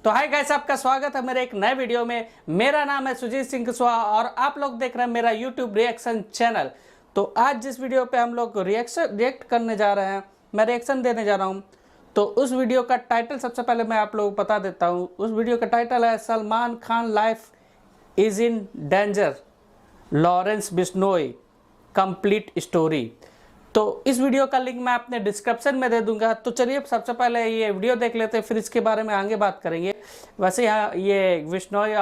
तो hi guys, आपका स्वागत है मेरे एक नए वीडियो में। मेरा नाम है सुजीत सिंह कुशवाहा और आप लोग देख रहे हैं मेरा यूट्यूब रिएक्शन चैनल। तो आज जिस वीडियो पे हम लोग रिएक्ट करने जा रहे हैं, मैं रिएक्शन देने जा रहा हूं, तो उस वीडियो का टाइटल सबसे पहले मैं आप लोगों को बता देता हूं। उस वीडियो का टाइटल है Salman Khan life is in danger, Lawrence Bishnoi complete story. तो इस वीडियो का लिंक मैं अपने डिस्क्रिप्शन में दे दूंगा। तो चलिए सबसे पहले ये वीडियो देख लेते हैं, फिर इसके बारे में आगे बात करेंगे। वैसे यहाँ ये बिश्नोई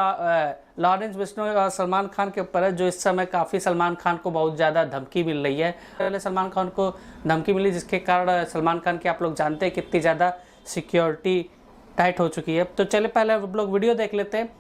लॉरेंस बिश्नोई और सलमान खान के ऊपर है, जो इस समय काफ़ी सलमान खान को बहुत ज़्यादा धमकी मिल रही है। पहले सलमान खान को धमकी मिली, जिसके कारण सलमान खान की आप लोग जानते हैं कितनी ज़्यादा सिक्योरिटी टाइट हो चुकी है। तो चलिए पहले हम लोग वीडियो देख लेते हैं।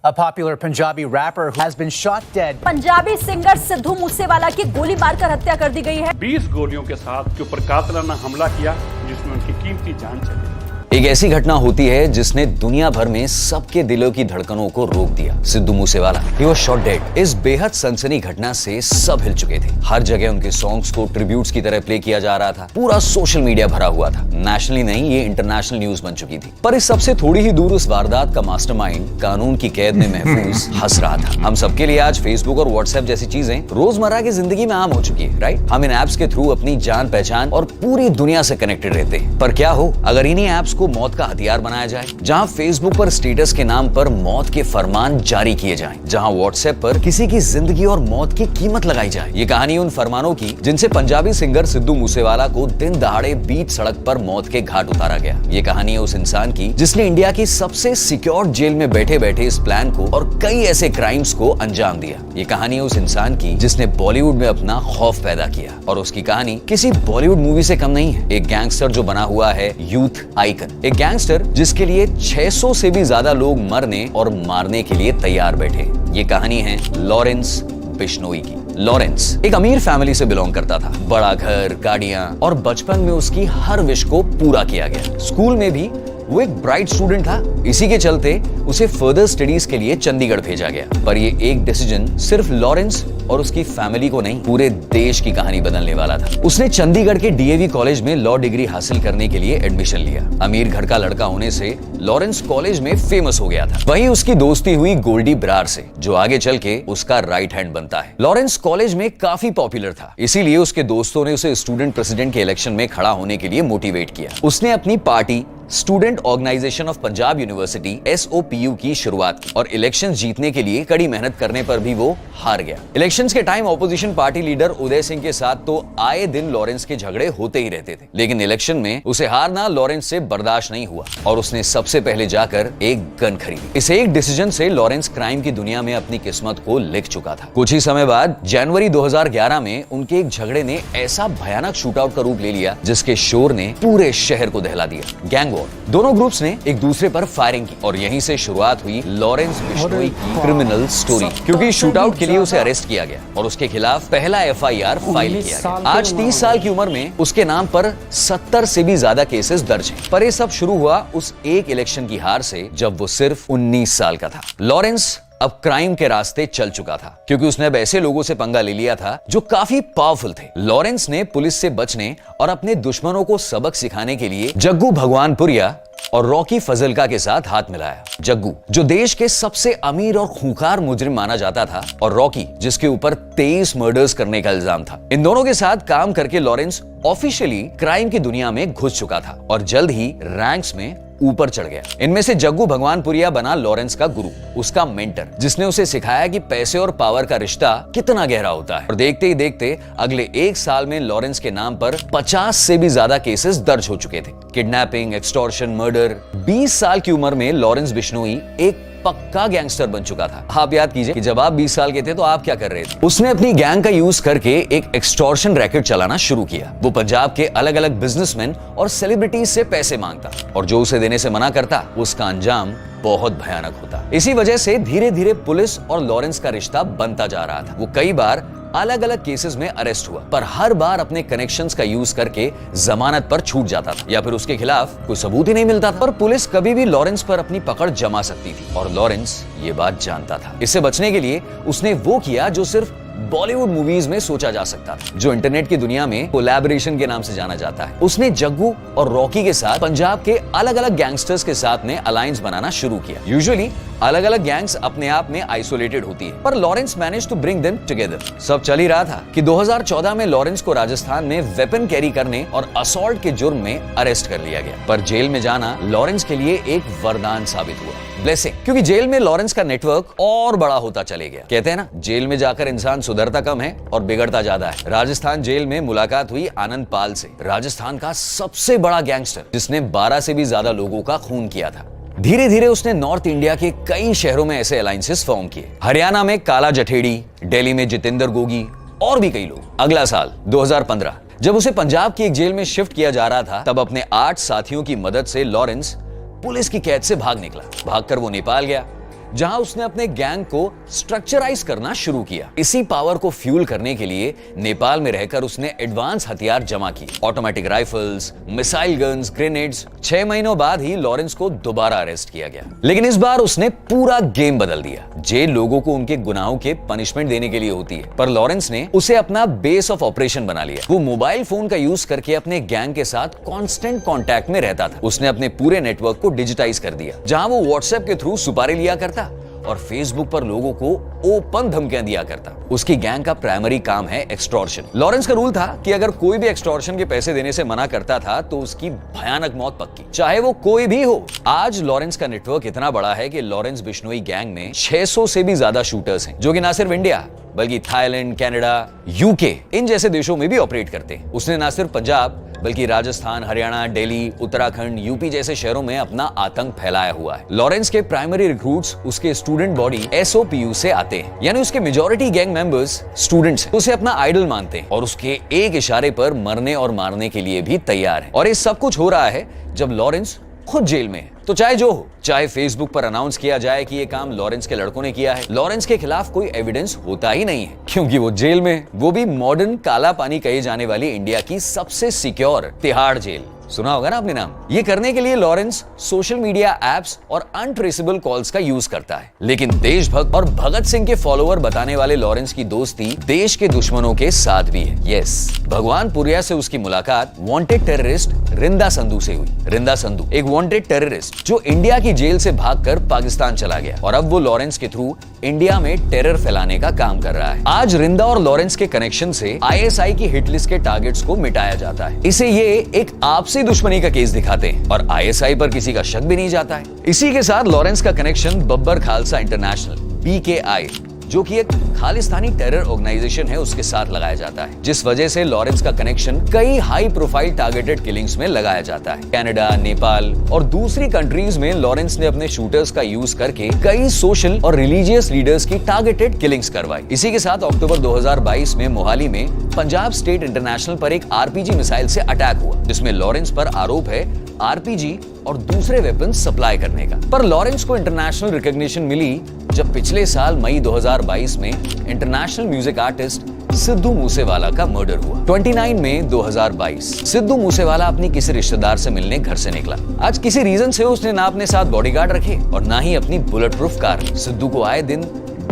A popular Punjabi rapper who has been shot dead. Punjabi singer Sidhu Moosewala की गोली मारकर हत्या कर दी गई है। 20 गोलियों के साथ के ऊपर कातिलाना हमला किया, जिसमें उनकी कीमती जान चली। एक ऐसी घटना होती है जिसने दुनिया भर में सबके दिलों की धड़कनों को रोक दिया। Sidhu Moosewala he was shot dead. इस बेहद सनसनी घटना से सब हिल चुके थे। हर जगह उनके सॉन्ग्स को ट्रिब्यूट्स की तरह प्ले किया जा रहा था। पूरा सोशल मीडिया भरा हुआ था। नेशनली नहीं, ये इंटरनेशनल न्यूज बन चुकी थी। पर इस सबसे थोड़ी ही दूर उस वारदात का मास्टरमाइंड कानून की कैद में महफूज हंस रहा था। हम सबके लिए आज फेसबुक और व्हाट्सएप जैसी चीजें रोजमर्रा की जिंदगी में आम हो चुकी है, राइट? हम इन एप्स के थ्रू अपनी जान पहचान और पूरी दुनिया से कनेक्टेड रहते हैं। पर क्या हो अगर इन्हीं एप्स को मौत का हथियार बनाया जाए, जहां फेसबुक पर स्टेटस के नाम पर मौत के फरमान जारी किए जाएं, जहां व्हाट्सएप पर किसी की जिंदगी और मौत की कीमत लगाई जाए। ये कहानी उन फरमानों की जिनसे पंजाबी सिंगर सिद्धू मूसेवाला को दिन दहाड़े बीच सड़क पर मौत के घाट उतारा गया। ये कहानी है उस इंसान की जिसने इंडिया की सबसे सिक्योर जेल में बैठे बैठे इस प्लान को और कई ऐसे क्राइम्स को अंजाम दिया। ये कहानी है उस इंसान की जिसने बॉलीवुड में अपना खौफ पैदा किया, और उसकी कहानी किसी बॉलीवुड मूवी से कम नहीं है। एक गैंगस्टर जो बना हुआ है यूथ आइकन, एक गैंगस्टर जिसके लिए 600 से भी ज्यादा लोग मरने और मारने के लिए तैयार बैठे। ये कहानी है लॉरेंस बिश्नोई की। लॉरेंस एक अमीर फैमिली से बिलोंग करता था। बड़ा घर, गाड़ियां, और बचपन में उसकी हर विश को पूरा किया गया। स्कूल में भी वो एक ब्राइट स्टूडेंट था। इसी के चलते उसे फर्दर स्टडीज के लिए चंडीगढ़ भेजा गया। पर ये एक डिसीजन सिर्फ लॉरेंस और उसकी फैमिली को नहीं, पूरे देश की कहानी बदलने वाला था। उसने चंडीगढ़ के डीएवी कॉलेज में लॉ डिग्री हासिल करने के लिए एडमिशन लिया। अमीर घर का लड़का होने से लॉरेंस कॉलेज में फेमस हो गया था। वहीं उसकी दोस्ती हुई गोल्डी ब्रार से, जो आगे चल के उसका राइट हैंड बनता है। लॉरेंस कॉलेज में काफी पॉपुलर था, इसीलिए उसके दोस्तों ने उसे स्टूडेंट प्रेसिडेंट के इलेक्शन में खड़ा होने के लिए मोटिवेट किया। उसने अपनी party student organisation of Punjab university SOPU की शुरुआत की, और इलेक्शंस जीतने के लिए कड़ी मेहनत करने पर भी वो हार गया। इलेक्शंस के time opposition party leader Uday Singh के साथ तो आए दिन लॉरेंस के झगड़े होते ही रहते थे, लेकिन इलेक्शन में उसे हारना लॉरेंस से बर्दाश्त नहीं हुआ और उसने सबसे पहले जाकर एक गन खरीदी। इस एक डिसीजन से लॉरेंस क्राइम की दुनिया में अपनी किस्मत को लिख चुका था। कुछ ही समय बाद जनवरी 2011 में उनके एक झगड़े ने ऐसा भयानक शूटआउट का रूप ले लिया जिसके शोर ने पूरे शहर को दहला दिया। Gang war. दोनों ग्रुप्स ने एक दूसरे पर फायरिंग की और यहीं से शुरुआत हुई लॉरेंस बिश्नोई की क्रिमिनल स्टोरी, क्योंकि शूटआउट के लिए उसे अरेस्ट किया गया और उसके खिलाफ पहला FIR फाइल किया गया। आज 30 साल की उम्र में उसके नाम पर 70 से भी ज्यादा केसेस दर्ज हैं। पर ये सब शुरू हुआ उस एक इलेक्शन की हार से, जब वो सिर्फ 19 साल का था। लॉरेंस अब क्राइम के रास्ते चल चुका था, क्योंकि उसने अब ऐसे लोगों से पंगा ले लिया था जो काफी पावरफुल थे। लॉरेंस ने पुलिस से बचने और अपने दुश्मनों को सबक सिखाने के लिए जग्गू भगवानपुरिया और रॉकी फजलका के साथ हाथ मिलाया। जग्गू, जो देश के सबसे अमीर और खूंखार मुजरिम माना जाता था, और रॉकी, जिसके ऊपर 23 मर्डर्स करने का इल्जाम था। इन दोनों के साथ काम करके लॉरेंस ऑफिशियली क्राइम की दुनिया में घुस चुका था और जल्द ही रैंक्स में ऊपर चढ़ गया। इनमें से जग्गू भगवानपुरिया बना लॉरेंस का गुरु, उसका मेंटर, जिसने उसे सिखाया कि पैसे और पावर का रिश्ता कितना गहरा होता है। और देखते ही देखते अगले 1 साल में लॉरेंस के नाम पर 50 से भी ज्यादा केसेस दर्ज हो चुके थे। Kidnapping, extortion, murder. 20 साल की उम्र में लॉरेंस बिश्नोई एक पक्का गैंगस्टर बन चुका था। आप याद कीजिए कि जब आप 20 साल के थे तो आप क्या कर रहे थे? उसने अपनी गैंग का यूज करके एक एक्सटॉर्शन रैकेट चलाना शुरू किया। वो पंजाब के अलग अलग बिजनेसमैन और सेलिब्रिटीज से पैसे मांगता, और जो उसे देने से मना करता उसका अंजाम बहुत भयानक होता। इसी वजह से धीरे धीरे पुलिस और लॉरेंस का रिश्ता बनता जा रहा था। वो कई बार अलग अलग केसेस में अरेस्ट हुआ, पर हर बार अपने कनेक्शंस का यूज करके जमानत पर छूट जाता था, या फिर उसके खिलाफ कोई सबूत ही नहीं मिलता था। पर पुलिस कभी भी लॉरेंस पर अपनी पकड़ जमा सकती थी, और लॉरेंस ये बात जानता था। इससे बचने के लिए उसने वो किया जो सिर्फ बॉलीवुड मूवीज में सोचा जा सकता था, जो इंटरनेट की दुनिया में कोलैबोरेशन के नाम से जाना जाता है। उसने जग्गू और रॉकी के साथ पंजाब के अलग अलग गैंगस्टर्स के साथ ने अलायंस बनाना शुरू किया। यूजुअली अलग अलग गैंग्स अपने आप में आइसोलेटेड होती है, पर Lawrence manage to bring them together. सब चल ही रहा था कि 2014 में लॉरेंस को राजस्थान में वेपन कैरी करने और असॉल्ट के जुर्म में अरेस्ट कर लिया गया, पर जेल में जाना लॉरेंस के लिए एक वरदान साबित हुआ, ब्लेसिंग, क्योंकि जेल में लॉरेंस का नेटवर्क और बड़ा होता चले गया। कहते हैं ना, जेल में जाकर इंसान सुधरता कम है और बिगड़ता ज्यादा है। राजस्थान जेल में मुलाकात हुई आनंद पाल से, राजस्थान का सबसे बड़ा गैंगस्टर जिसने 12 से भी ज्यादा लोगों का खून किया था। धीरे धीरे उसने नॉर्थ इंडिया के कई शहरों में ऐसे अलायंसेस फॉर्म किए। हरियाणा में काला जठेड़ी, दिल्ली में जितेंद्र गोगी और भी कई लोग। अगला साल 2015 जब उसे पंजाब की एक जेल में शिफ्ट किया जा रहा था, तब अपने 8 साथियों की मदद से लॉरेंस पुलिस की कैद से भाग निकला। भागकर वो नेपाल गया, जहां उसने अपने गैंग को स्ट्रक्चराइज करना शुरू किया। इसी पावर को फ्यूल करने के लिए नेपाल में रहकर उसने एडवांस हथियार जमा किए, automatic rifles, missile guns, grenades. 6 महीनों बाद ही लॉरेंस को दोबारा अरेस्ट किया गया, लेकिन इस बार उसने पूरा गेम बदल दिया। जेल लोगों को उनके गुनाहों के पनिशमेंट देने के लिए होती है, पर लॉरेंस ने उसे अपना बेस ऑफ ऑपरेशन बना लिया। वो मोबाइल फोन का यूज करके अपने गैंग के साथ कांस्टेंट कांटेक्ट में रहता था। उसने अपने पूरे नेटवर्क को डिजिटाइज कर दिया, जहां वो व्हाट्सएप के थ्रू सुपारी लिया करता और फेसबुक पर लोगों को ओपन धमकियां दिया करता। उसकी गैंग का प्राइमरी काम है एक्सटॉर्शन। लॉरेंस का रूल था कि अगर कोई भी एक्सटॉर्शन के पैसे देने से मना करता था तो उसकी भयानक मौत पक्की, चाहे वो कोई भी हो। आज लॉरेंस का नेटवर्क इतना बड़ा है कि लॉरेंस बिश्नोई गैंग में 600 से भी ज्यादा शूटर्स हैं, जो कि ना सिर्फ इंडिया बल्कि थाईलैंड, कनाडा, यूके इन जैसे देशों में भी ऑपरेट करते हैं। उसने ना सिर्फ पंजाब बल्कि राजस्थान, हरियाणा, दिल्ली, उत्तराखंड, यूपी जैसे शहरों में अपना आतंक फैलाया हुआ है। लॉरेंस के प्राइमरी रिक्रूट्स उसके स्टूडेंट बॉडी SOPU से आते हैं, यानी उसके मेजॉरिटी गैंग मेंबर्स स्टूडेंट्स हैं। उसे अपना आइडल मानते हैं और उसके एक इशारे पर मरने और मारने के लिए भी तैयार है। और ये सब कुछ हो रहा है जब लॉरेंस खुद जेल में है। तो चाहे जो हो, चाहे फेसबुक पर अनाउंस किया जाए कि ये काम लॉरेंस के लड़कों ने किया है, लॉरेंस के खिलाफ कोई एविडेंस होता ही नहीं है, क्योंकि वो जेल में, वो भी मॉडर्न काला पानी कही जाने वाली इंडिया की सबसे सिक्योर तिहाड़ जेल। सुना होगा ना आपने नाम। ये करने के लिए लॉरेंस सोशल मीडिया एप्स और अनट्रेसेबल कॉल्स का यूज करता है, लेकिन देशभक्त और भगत सिंह के फॉलोअर बताने वाले लॉरेंस की दोस्ती देश के दुश्मनों के साथ भी है। यस, भगवानपुरिया से उसकी मुलाकात वांटेड टेररिस्ट रिंदा संधू से हुई। रिंदा संधू एक वांटेड टेररिस्ट जो इंडिया की जेल से भागकर पाकिस्तान चला गया और अब वो लॉरेंस के थ्रू इंडिया में टेरर फैलाने का काम कर रहा है। आज रिंदा और लॉरेंस के कनेक्शन से ISI की हिट लिस्ट के टारगेट्स को मिटाया जाता है। इसे ये एक आपसी दुश्मनी का केस दिखाते हैं और ISI पर किसी का शक भी नहीं जाता है। इसी के साथ लॉरेंस का connection Babbar Khalsa international BKI, जो कि एक खालिस्तानी टेरर ऑर्गेनाइजेशन है, उसके साथ लगाया जाता है, जिस वजह से लॉरेंस का कनेक्शन कई हाई प्रोफाइल टारगेटेड किलिंग्स में लगाया जाता है। कनाडा, नेपाल और दूसरी कंट्रीज में लॉरेंस ने अपने शूटर्स का यूज करके कई सोशल और रिलीजियस लीडर्स की टारगेटेड किलिंग्स करवाई। इसी के साथ अक्टूबर 2022 में मोहाली में पंजाब स्टेट इंटरनेशनल पर एक RPG मिसाइल से अटैक हुआ, जिसमें लॉरेंस पर आरोप है RPG और दूसरे वेपन सप्लाई करने का। पर लॉरेंस को इंटरनेशनल रिकॉग्निशन मिली जब पिछले साल मई 2022 में international music artist Sidhu Moosewala का मर्डर हुआ। 29 मई 2022 सिद्धू मूसेवाला अपनी किसी रिश्तेदार से मिलने घर से निकला। आज किसी रीजन से उसने ना अपने साथ बॉडीगार्ड रखे और ना ही अपनी बुलेट प्रूफ कार। सिद्धू को आए दिन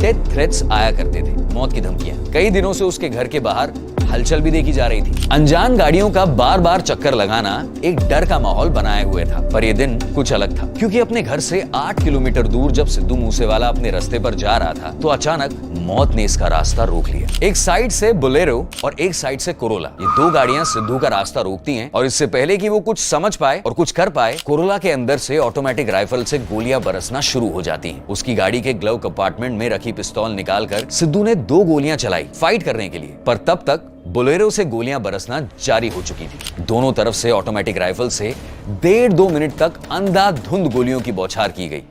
डेथ थ्रेट्स आया करते थे, मौत की धमकियां। कई दिनों से उसके घर के बाहर हलचल भी देखी जा रही थी। अनजान गाड़ियों का बार बार चक्कर लगाना एक डर का माहौल बनाए हुए था। पर यह दिन कुछ अलग था, क्योंकि अपने घर से 8 किलोमीटर दूर जब सिद्धू मूसेवाला अपने रास्ते पर जा रहा था तो अचानक मौत ने इसका रास्ता रोक लिया। एक साइड से बोलेरो और एक साइड से कोरोला, ये 2 गाड़ियां सिद्धू का रास्ता रोकती हैं और इससे पहले कि वो कुछ समझ पाए और कुछ कर पाए, कोरोला के अंदर से ऑटोमेटिक राइफल से गोलियां बरसना शुरू हो जाती हैं। उसकी गाड़ी के ग्लव कंपार्टमेंट में रखी पिस्तौल निकालकर सिद्धू ने 2 गोलियां चलाई फाइट करने के लिए, पर तब तक बोलेरो से गोलियां बरसना जारी हो चुकी थी। दोनों तरफ से ऑटोमेटिक राइफल से 1.5-2 मिनट तक अंधाधुंध गोलियों की बौछार की गई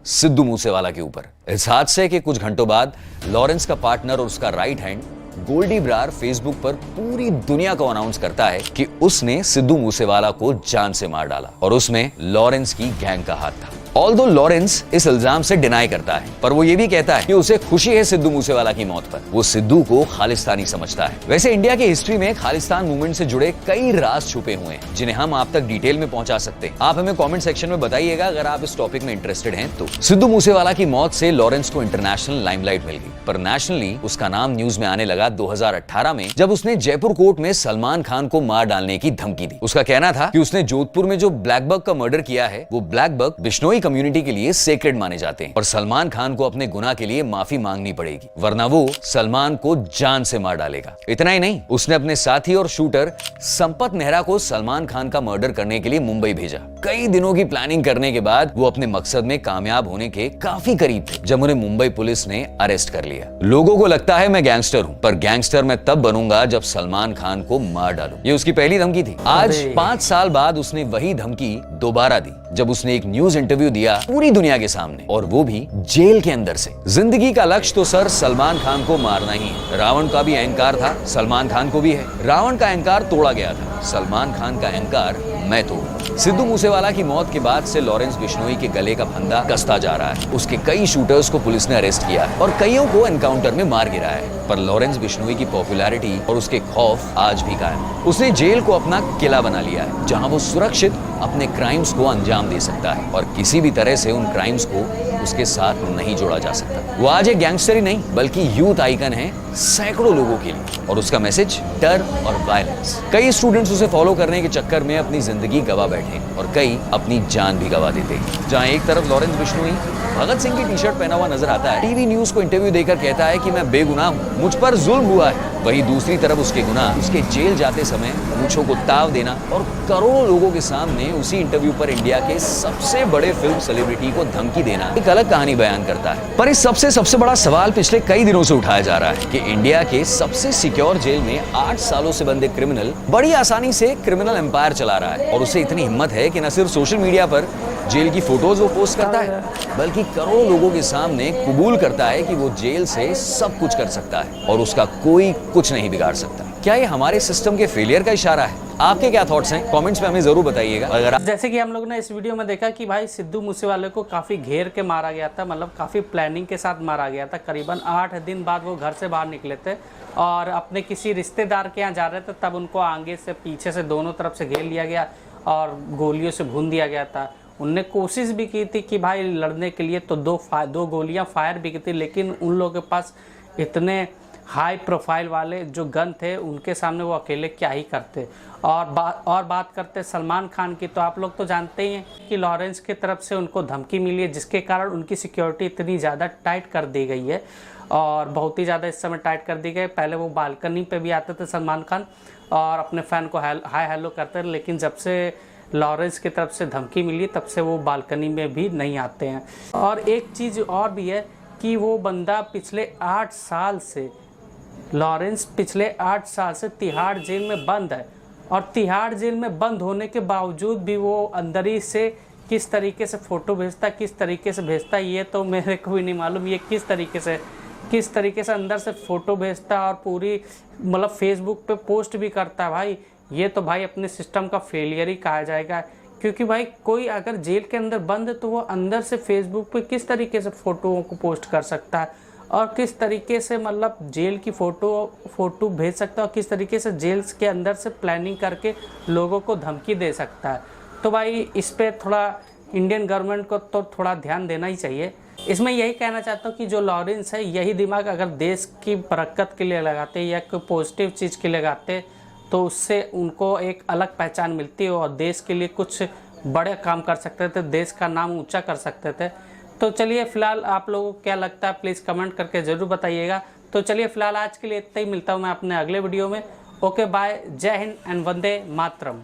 सिद्धू मूसेवाला के ऊपर। इस हादसे के कुछ घंटों बाद लॉरेंस का पार्टनर और उसका right hand Goldy Brar Facebook पर पूरी दुनिया को अनाउंस करता है कि उसने सिद्धू मूसेवाला को जान से मार डाला और उसमें लॉरेंस की गैंग का हाथ था। ऑल्दो लॉरेंस इस इल्जाम से डिनाई करता है, पर वो ये भी कहता है कि उसे खुशी है सिद्धू मूसेवाला की मौत पर। वो सिद्धू को खालिस्तानी समझता है। वैसे इंडिया की हिस्ट्री में खालिस्तान मूवमेंट से जुड़े कई राज छुपे हुए हैं, जिन्हें हम आप तक डिटेल में पहुंचा सकते हैं। आप हमें कमेंट सेक्शन में बताइएगा अगर आप इस टॉपिक में इंटरेस्टेड हैं तो। सिद्धू मूसेवाला की मौत से लॉरेंस को इंटरनेशनल लाइमलाइट मिल गई, पर नेशनली उसका नाम न्यूज में आने लगा 2018 में, जब उसने जयपुर कोर्ट में सलमान खान को मार डालने की धमकी दी। उसका कहना था कि उसने जोधपुर में जो ब्लैक बग का मर्डर किया है, वो ब्लैक बग बिश्नोई कम्युनिटी के लिए सेक्रेड माने जाते हैं और सलमान खान को अपने गुनाह के लिए माफी मांगनी पड़ेगी, वरना वो सलमान को जान से मार डालेगा। इतना ही नहीं, उसने अपने साथी और शूटर संपत नेहरा को सलमान खान का मर्डर करने के लिए मुंबई भेजा। कई दिनों की प्लानिंग करने के बाद वो अपने मकसद में कामयाब होने के काफी करीब थे, जब उन्हें मुंबई पुलिस ने अरेस्ट कर लिया। लोगों को लगता है मैं गैंगस्टर हूं, पर गैंगस्टर मैं तब बनूंगा जब सलमान खान को मार डालूं। ये उसकी पहली धमकी थी। आज 5 साल बाद उसने वही धमकी दोबारा दी, जब उसने एक न्यूज इंटरव्यू दिया पूरी दुनिया के सामने, और वो भी जेल के अंदर से। जिंदगी का लक्ष्य तो सर सलमान खान को मारना ही है। रावण का भी अहंकार था, सलमान खान को भी है। रावण का अहंकार तोड़ा गया था, सलमान खान का अहंकार मैं तोड़ूंगा। सिद्धू मूसेवाला की मौत के बाद से लॉरेंस बिश्नोई के गले का फंदा कसता जा रहा है। उसके कई शूटर्स को पुलिस ने अरेस्ट किया है और कईयों को एनकाउंटर में मार गिराया है, पर लॉरेंस बिश्नोई की पॉपुलैरिटी और उसके खौफ आज भी कायम है। उसने जेल को अपना किला बना लिया है, जहां वो सुरक्षित अपने क्राइम्स को अंजाम दे सकता है और किसी भी तरह से उन क्राइम्स को उसके साथ नहीं जोड़ा जा सकता। वो आज एक गैंगस्टर ही नहीं, बल्कि यूथ आइकन है सैकड़ों लोगों के लिए, और उसका मैसेज डर और वायलेंस। कई स्टूडेंट्स उसे फॉलो करने के चक्कर में अपनी जिंदगी गवा बैठे और कई अपनी जान भी गवा देते। जहां एक तरफ लॉरेंस बिश्नोई भगत सिंह की टी-शर्ट पहना हुआ नजर आता है, टीवी न्यूज को इंटरव्यू देकर कहता है कि मैं बेगुनाह हूं, मुझ पर जुल्म हुआ है, वहीं दूसरी तरफ उसके गुनाह उसके जेल जाते समय मूंछों को ताव देना और करोड़ों लोगों के सामने उसी इंटरव्यू पर इंडिया के सबसे बड़े फिल्म सेलिब्रिटी को धमकी देना एक अलग कहानी बयान करता है। पर इस सबसे बड़ा सवाल पिछले कई दिनों से उठाया जा रहा है कि इंडिया के सबसे सिक्योर जेल में 8 सालों से बंद एक क्रिमिनल बड़ी आसानी से क्रिमिनल एम्पायर चला रहा है, और उसे इतनी हिम्मत है कि न सिर्फ सोशल मीडिया पर जेल की फोटोज वो पोस्ट करता है, बल्कि करोड़ों लोगों के सामने कबूल करता है कि वो जेल से सब कुछ कर सकता है और उसका कोई कुछ नहीं बिगाड़ सकता। क्या ये हमारे सिस्टम के फेलियर का इशारा है? आपके क्या थॉट्स हैं? कमेंट्स में हमें जरूर बताइएगा। अगर जैसे कि हम लोग ने इस वीडियो में देखा कि भाई सिद्धू मूसेवाले को काफ़ी घेर के मारा गया था, मतलब काफ़ी प्लानिंग के साथ मारा गया था। करीबन 8 दिन बाद वो घर से बाहर निकले थे और अपने किसी रिश्तेदार के यहाँ जा रहे थे, तब उनको आगे से पीछे से दोनों तरफ से घेर लिया गया और गोलियों से भून दिया गया था। उनने कोशिश भी की थी कि भाई लड़ने के लिए तो दो गोलियां फायर भी की थी, लेकिन उन लोगों के पास इतने हाई प्रोफाइल वाले जो गन थे, उनके सामने वो अकेले क्या ही करते। और बात करते सलमान खान की, तो आप लोग तो जानते ही हैं कि लॉरेंस की तरफ से उनको धमकी मिली है, जिसके कारण उनकी सिक्योरिटी इतनी ज़्यादा टाइट कर दी गई है और बहुत ही ज़्यादा इस समय टाइट कर दी गई। पहले वो बालकनी पे भी आते थे सलमान खान और अपने फ़ैन को हाय हेलो करते थे, लेकिन जब से लॉरेंस की तरफ से धमकी मिली तब से वो बालकनी में भी नहीं आते हैं। और एक चीज़ और भी है कि वो बंदा पिछले 8 साल से, लॉरेंस पिछले 8 साल से तिहाड़ जेल में बंद है, और तिहाड़ जेल में बंद होने के बावजूद भी वो अंदर ही से किस तरीके से फ़ोटो भेजता, किस तरीके से भेजता, ये तो मेरे को भी नहीं मालूम। ये किस तरीके से अंदर से फ़ोटो भेजता और पूरी मतलब फेसबुक पे पोस्ट भी करता है। भाई ये तो भाई अपने सिस्टम का फेलियर ही कहा जाएगा, क्योंकि भाई कोई अगर जेल के अंदर बंद है तो वो अंदर से फेसबुक पे किस तरीके से फ़ोटोओं को पोस्ट कर सकता है और किस तरीके से मतलब जेल की फ़ोटो भेज सकता है और किस तरीके से जेल के अंदर से प्लानिंग करके लोगों को धमकी दे सकता है। तो भाई इस पर थोड़ा इंडियन गवर्नमेंट को तो थोड़ा ध्यान देना ही चाहिए। इसमें यही कहना चाहता हूँ कि जो लॉरेंस है, यही दिमाग अगर देश की बरकत के लिए लगाते या कोई पॉजिटिव चीज़ के लिए लगाते तो उससे उनको एक अलग पहचान मिलती है और देश के लिए कुछ बड़े काम कर सकते थे, देश का नाम ऊंचा कर सकते थे। तो चलिए फ़िलहाल आप लोगों को क्या लगता है प्लीज़ कमेंट करके ज़रूर बताइएगा। तो चलिए फ़िलहाल आज के लिए इतना ही, मिलता हूँ मैं अपने अगले वीडियो में। ओके बाय, जय हिंद एंड वंदे मातरम।